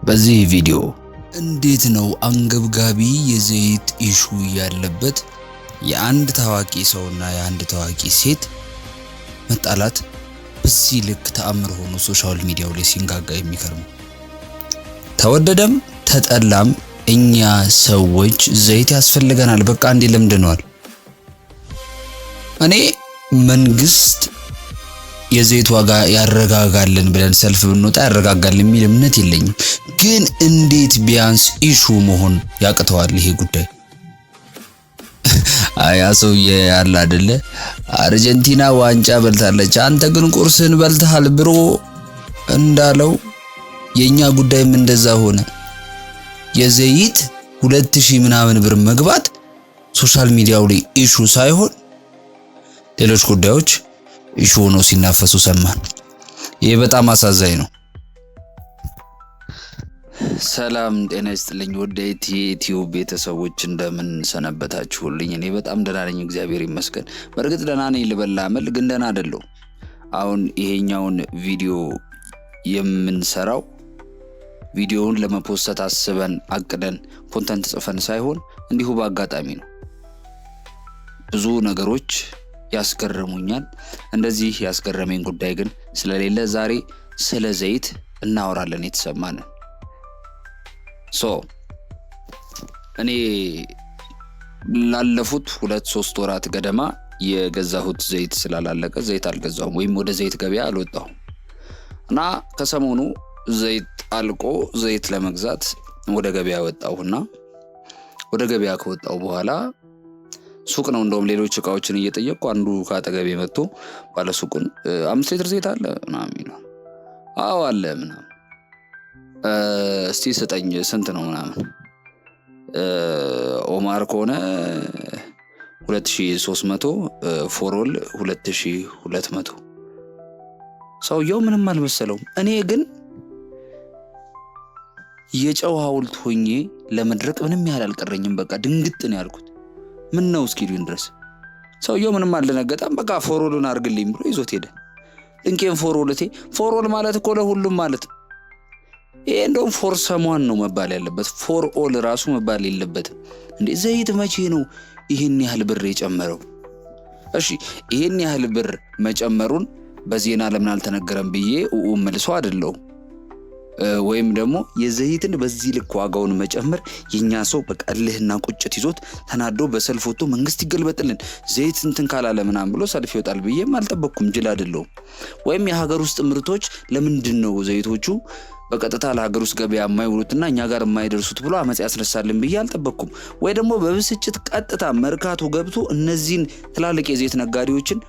በዚህ ቪዲዮ እንዴት ነው አንገብጋቢ የዘይት ኢሹ ያለበት የአንድ ታዋቂ ሰውና የአንድ ታዋቂ ሴት መጣላት በዚህ ልክ ተአምር ሆኖ ሶሻል ሚዲያው ላይ ሲንጋጋ የሚከርም። ተወደደም ተጠላም እኛ ሰዎች ዘይት ያስፈልገናል። በቃ እንዴ ለምደናል። እኔ መንግስት የዘይት ዋጋ ያረጋጋልን ብለን ሰልፍ ብንወጣ ያረጋጋል የሚል እምነት የለኝም። ግን እንዴት ቢያንስ ኢሹ መሆን ያቅተዋል ይሄ ጉዳይ? አያ ሰውዬ ያለ አይደለ አርጀንቲና ዋንጫ በልታለች፣ አንተ ግን ቁርስን በልተሃል ብሮ እንዳለው የኛ ጉዳይም እንደዛ ሆነ። የዘይት 2000 ምናምን ብር መግባት ሶሻል ሚዲያው ላይ ኢሹ ሳይሆን ሌሎች ጉዳዮች ኢሹ ሆኖ ሲናፈሱ ሰማን። ይሄ በጣም አሳዛኝ ነው። ሰላም ጤና ይስጥልኝ ወደ ዩቲዩብ ቤተሰቦች እንደምን ሰነበታችሁልኝ? እኔ በጣም ደህና ነኝ እግዚአብሔር ይመስገን። በርግጥ ደህና ነኝ ልበላመል ግን ደህና አይደለሁ። አሁን ይሄኛውን ቪዲዮ የምንሰራው ቪዲዮውን ለመፖስት አስበን አቅደን ኮንተንት ጽፈን ሳይሆን እንዲሁ በአጋጣሚ ነው። ብዙ ነገሮች ያስገርሙኛል። እንደዚህ ያስገረመኝ ጉዳይ ግን ስለሌለ ዛሬ ስለ ዘይት እናወራለን የተሰማን። እኔ ላለፉት 2-3 ወራት ገደማ የገዛሁት ዘይት ስላላለቀ ዘይት አልገዛሁም ወይም ወደ ዘይት ገበያ አልወጣሁም እና ከሰሞኑ ዘይት አልቆ ዘይት ለመግዛት ወደ ገበያ ወጣሁና ወደ ገበያ ከወጣሁ በኋላ ሱቅ ነው እንደውም ሌሎች እቃዎችን እየጠየቅኩ አንዱ ካጠገቤ መጥቶ ባለ ሱቁን 5 ሊትር ዘይት አለ ምናምን ይላል። አዎ አለ ምናምን። እስቲ ስጠኝ ስንት ነው ምናምን። ኦማር ከሆነ 2300፣ ፎሮል 2200። ሰውየው ምንም አልመሰለውም። እኔ ግን የጨው ሐውልት ሆኜ ለመድረቅ ምንም ያህል አልቀረኝም። በቃ ድንግጥ ነው ያልኩት። ምን ነው እስኪሉኝ ድረስ ሰውየው ምንም አልደነገጠም። በቃ ፎሮልን አርግልኝ ብሎ ይዞት ሄደ። እንኬን ፎሮል ማለት እኮ ለሁሉም ማለት ይሄ እንደውም ፎር ሰሟን ነው መባል ያለበት። ፎር ኦል ራሱ መባል የለበትም እንዴ! ዘይት መቼ ነው ይሄን ያህል ብር የጨመረው? እሺ ይሄን ያህል ብር መጨመሩን በዜና ለምን አልተነገረም ብዬ መልሶ አይደለም። ወይም ደግሞ የዘይትን በዚህ ልክ ዋጋውን መጨመር የኛ ሰው በቀልህና ቁጭት ይዞት ተናዶ በሰልፍ ወጥቶ መንግስት ይገልበጥልን ዘይት እንትን ካላለ ምናምን ብሎ ሰልፍ ይወጣል ብዬም አልጠበቅኩም። ጅል አይደለም። ወይም የሀገር ውስጥ ምርቶች ለምንድነው ዘይቶቹ በቀጥታ ለሀገር ውስጥ ገበያ የማይውሉትና እኛ ጋር የማይደርሱት ብሎ አመጽ ያስነሳልን ብዬ አልጠበቅኩም። ወይ ደግሞ በብስጭት ቀጥታ መርካቶ ገብቶ እነዚህን ትላልቅ የዘይት ነጋዴዎችን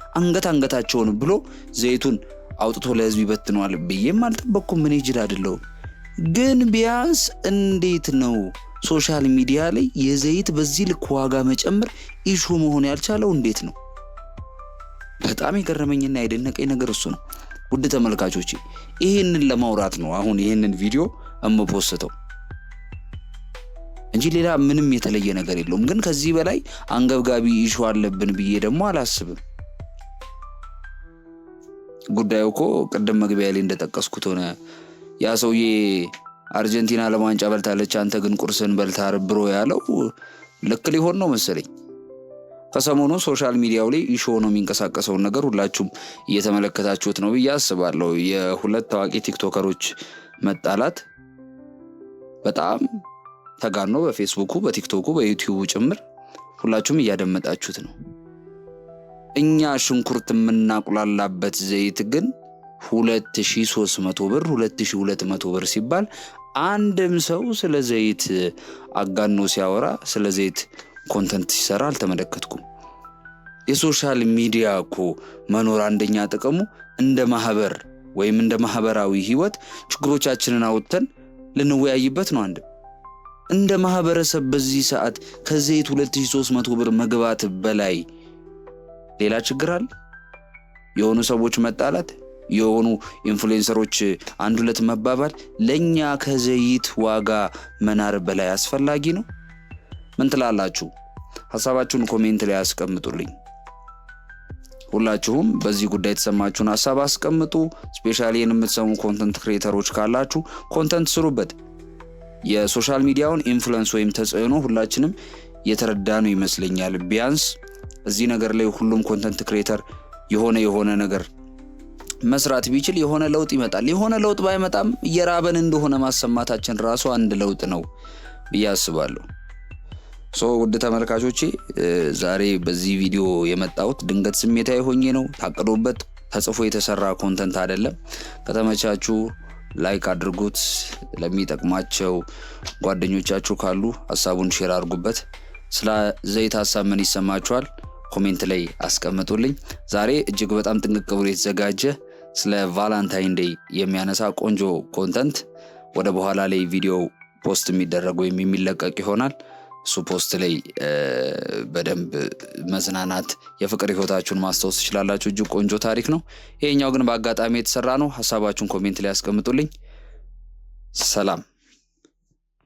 አንገታቸውን ብሎ ዘይቱን አውጥቶ ለህዝብ ይበትነዋል ብዬም አልጠበቅኩም። ምን ይጅል አይደለም። ግን ቢያንስ እንዴት ነው ሶሻል ሚዲያ ላይ የዘይት በዚህ ልክ ዋጋ መጨመር ኢሹ መሆን ያልቻለው? እንዴት ነው? በጣም የገረመኝና የደነቀኝ ነገር እሱ ነው። ውድ ተመልካቾቼ ይሄንን ለማውራት ነው አሁን ይሄንን ቪዲዮ እምፖስተው እንጂ ሌላ ምንም የተለየ ነገር የለውም። ግን ከዚህ በላይ አንገብጋቢ ኢሹ አለብን ብዬ ደግሞ አላስብም። ጉዳዩ እኮ ቅድም መግቢያ ላይ እንደጠቀስኩት ሆነ። ያ ሰውዬ አርጀንቲና ለዋንጫ በልታለች፣ አንተ ግን ቁርስን በልተሃል ብሮ ያለው ልክ ሊሆን ነው መሰለኝ። ከሰሞኑ ሶሻል ሚዲያው ላይ ኢሹ ሆኖ የሚንቀሳቀሰው ነገር ሁላችሁም እየተመለከታችሁት ነው ብዬ አስባለሁ። የሁለት ታዋቂ ቲክቶከሮች መጣላት በጣም ተጋኖ በፌስቡኩ፣ በቲክቶኩ፣ በዩቲዩቡ ጭምር ሁላችሁም እያደመጣችሁት ነው። እኛ ሽንኩርት የምናቁላላበት ዘይት ግን 2300 ብር 2200 ብር ሲባል አንድም ሰው ስለ ዘይት አጋኖ ሲያወራ ስለ ዘይት ኮንተንት ሲሰራ አልተመለከትኩም። የሶሻል ሚዲያ እኮ መኖር አንደኛ ጥቅሙ እንደ ማህበር ወይም እንደ ማህበራዊ ህይወት ችግሮቻችንን አውጥተን ልንወያይበት ነው። እንደ ማህበረሰብ በዚህ ሰዓት ከዘይት 2300 ብር መግባት በላይ ሌላ ችግር አለ? የሆኑ ሰዎች መጣላት፣ የሆኑ ኢንፍሉዌንሰሮች አንድ ሁለት መባባል ለኛ ከዘይት ዋጋ መናር በላይ አስፈላጊ ነው? ምን ትላላችሁ? ሐሳባችሁን ኮሜንት ላይ አስቀምጡልኝ። ሁላችሁም በዚህ ጉዳይ ተሰማችሁን ሐሳብ አስቀምጡ። ስፔሻሊ የምትሰሙ ኮንተንት ክሬተሮች ካላችሁ ኮንተንት ስሩበት። የሶሻል ሚዲያውን ኢንፍሉዌንስ ወይም ተጽዕኖ ሁላችንም የተረዳነው ይመስለኛል። ቢያንስ እዚህ ነገር ላይ ሁሉም ኮንተንት ክሬተር የሆነ ነገር መስራት ቢችል የሆነ ለውጥ ይመጣል። የሆነ ለውጥ ባይመጣም እየራበን እንደሆነ ማሰማታችን ራሱ አንድ ለውጥ ነው ብዬ አስባለሁ። ውድ ተመልካቾቼ ዛሬ በዚህ ቪዲዮ የመጣሁት ድንገት ስሜታዊ ሆኜ ነው። ታቅዶበት ተጽፎ የተሰራ ኮንተንት አይደለም። ከተመቻችሁ ላይክ አድርጉት። ለሚጠቅማቸው ጓደኞቻችሁ ካሉ ሐሳቡን ሼር አድርጉበት። ስለ ዘይት ሐሳብ ምን ይሰማችኋል? ኮሜንት ላይ አስቀምጡልኝ። ዛሬ እጅግ በጣም ጥንቅቅ ብሎ የተዘጋጀ ስለ ቫላንታይን ዴይ የሚያነሳ ቆንጆ ኮንተንት ወደ በኋላ ላይ ቪዲዮ ፖስት የሚደረግ ወይም የሚለቀቅ ይሆናል። እሱ ፖስት ላይ በደንብ መዝናናት የፍቅር ህይወታችሁን ማስታወስ ትችላላችሁ። እጅግ ቆንጆ ታሪክ ነው። ይሄኛው ግን በአጋጣሚ የተሰራ ነው። ሐሳባችሁን ኮሜንት ላይ አስቀምጡልኝ። ሰላም።